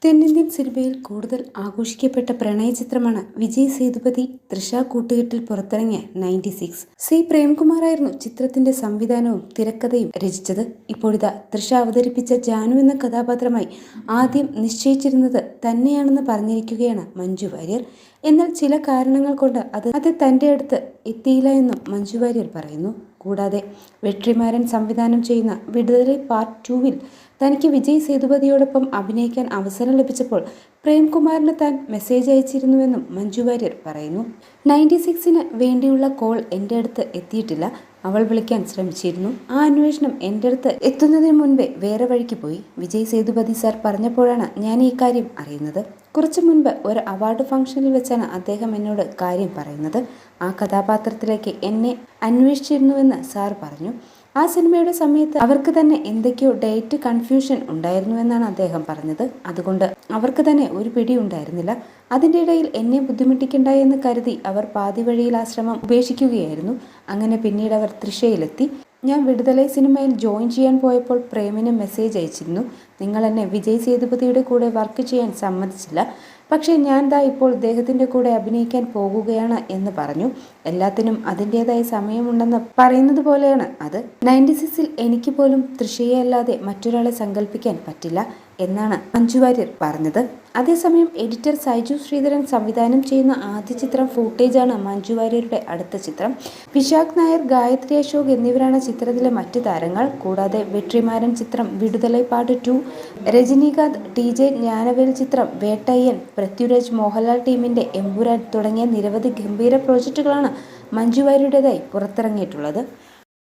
തെന്നിന്ത്യൻ സിനിമയിൽ കൂടുതൽ ആഘോഷിക്കപ്പെട്ട പ്രണയ ചിത്രമാണ് വിജയ് സേതുപതി തൃഷ കൂട്ടുകെട്ടിൽ പുറത്തിറങ്ങിയ 96. സി പ്രേംകുമാറായിരുന്നു ചിത്രത്തിന്റെ സംവിധാനവും തിരക്കഥയും രചിച്ചത്. ഇപ്പോഴിതാ തൃഷ അവതരിപ്പിച്ച ജാനു എന്ന കഥാപാത്രമായി ആദ്യം നിശ്ചയിച്ചിരുന്നത് തന്നെയാണെന്ന് പറഞ്ഞിരിക്കുകയാണ് മഞ്ജു വാര്യർ. എന്നാൽ ചില കാരണങ്ങൾ കൊണ്ട് അത് തന്റെ അടുത്ത് എത്തിയില്ല എന്നും മഞ്ജു വാര്യർ പറയുന്നു. കൂടാതെ വെട്രിമാരൻ സംവിധാനം ചെയ്യുന്ന വിടുതലൈ പാർട്ട് 2-വിൽ തനിക്ക് വിജയ് സേതുപതിയോടൊപ്പം അഭിനയിക്കാൻ അവസരം ലഭിച്ചപ്പോൾ പ്രേംകുമാറിന് താൻ മെസ്സേജ് അയച്ചിരുന്നുവെന്നും മഞ്ജു വാര്യർ പറയുന്നു. 96-ന് വേണ്ടിയുള്ള കോൾ എൻ്റെ അടുത്ത് എത്തിയിട്ടില്ല. അവൾ വിളിക്കാൻ ശ്രമിച്ചിരുന്നു. ആ അന്വേഷണം എൻ്റെ അടുത്ത് എത്തുന്നതിന് മുൻപേ വേറെ വഴിക്ക് പോയി. വിജയ് സേതുപതി സാർ പറഞ്ഞപ്പോഴാണ് ഞാൻ ഈ കാര്യം അറിയുന്നത്. കുറച്ചു മുൻപ് ഒരു അവാർഡ് ഫംഗ്ഷനിൽ വെച്ചാണ് അദ്ദേഹം എന്നോട് കാര്യം പറയുന്നത്. ആ കഥാപാത്രത്തിലേക്ക് എന്നെ അന്വേഷിച്ചിരുന്നുവെന്ന് സാർ പറഞ്ഞു. ആ സിനിമയുടെ സമയത്ത് അവർക്ക് തന്നെ എന്തൊക്കെയോ ഡേറ്റ് കൺഫ്യൂഷൻ ഉണ്ടായിരുന്നുവെന്നാണ് അദ്ദേഹം പറഞ്ഞത്. അതുകൊണ്ട് അവർക്ക് തന്നെ ഒരു പിടി ഉണ്ടായിരുന്നില്ല. അതിൻ്റെ ഇടയിൽ എന്നെ ബുദ്ധിമുട്ടിക്കണ്ട എന്ന് കരുതി അവർ പാതി വഴിയിൽ ആ ശ്രമം ഉപേക്ഷിക്കുകയായിരുന്നു. അങ്ങനെ പിന്നീട് അവർ തൃശയിലെത്തി. ഞാൻ വിടുതലൈ സിനിമയിൽ ജോയിൻ ചെയ്യാൻ പോയപ്പോൾ പ്രേമിന് മെസ്സേജ് അയച്ചിരുന്നു. നിങ്ങൾ എന്നെ വിജയ് സേതുപതിയുടെ കൂടെ വർക്ക് ചെയ്യാൻ സമ്മതിച്ചില്ല. പക്ഷേ ഞാൻ ഇപ്പോൾ ഇദ്ദേഹത്തിൻ്റെ കൂടെ അഭിനയിക്കാൻ പോകുകയാണ് എന്ന് പറഞ്ഞു. എല്ലാത്തിനും അതിൻ്റെതായ സമയമുണ്ടെന്ന് പറയുന്നത് പോലെയാണ് അത്. 96-ൽ എനിക്ക് പോലും തൃഷയെ അല്ലാതെ മറ്റൊരാളെ സങ്കല്പിക്കാൻ പറ്റില്ല എന്നാണ് മഞ്ജു വാര്യർ പറഞ്ഞത്. അതേസമയം എഡിറ്റർ സൈജു ശ്രീധരൻ സംവിധാനം ചെയ്യുന്ന ആദ്യ ചിത്രം ഫൂട്ടേജാണ് മഞ്ജു വാര്യരുടെ അടുത്ത ചിത്രം. വിശാഖ് നായർ, ഗായത്രി അശോക് എന്നിവരാണ് ചിത്രത്തിലെ മറ്റു താരങ്ങൾ. കൂടാതെ വെട്രിമാരൻ ചിത്രം വിടുതലൈ പാർട്ട് 2, രജനീകാന്ത്, TJ ജ്ഞാനവേൽ ചിത്രം വേട്ടയ്യൻ, പൃഥ്വിരാജ് മോഹൻലാൽ ടീമിന്റെ എമ്പുരാൻ തുടങ്ങിയ നിരവധി ഗംഭീര പ്രോജക്റ്റുകളാണ് മഞ്ജു വാര്യരുടേതായി പുറത്തിറങ്ങിയിട്ടുള്ളത്.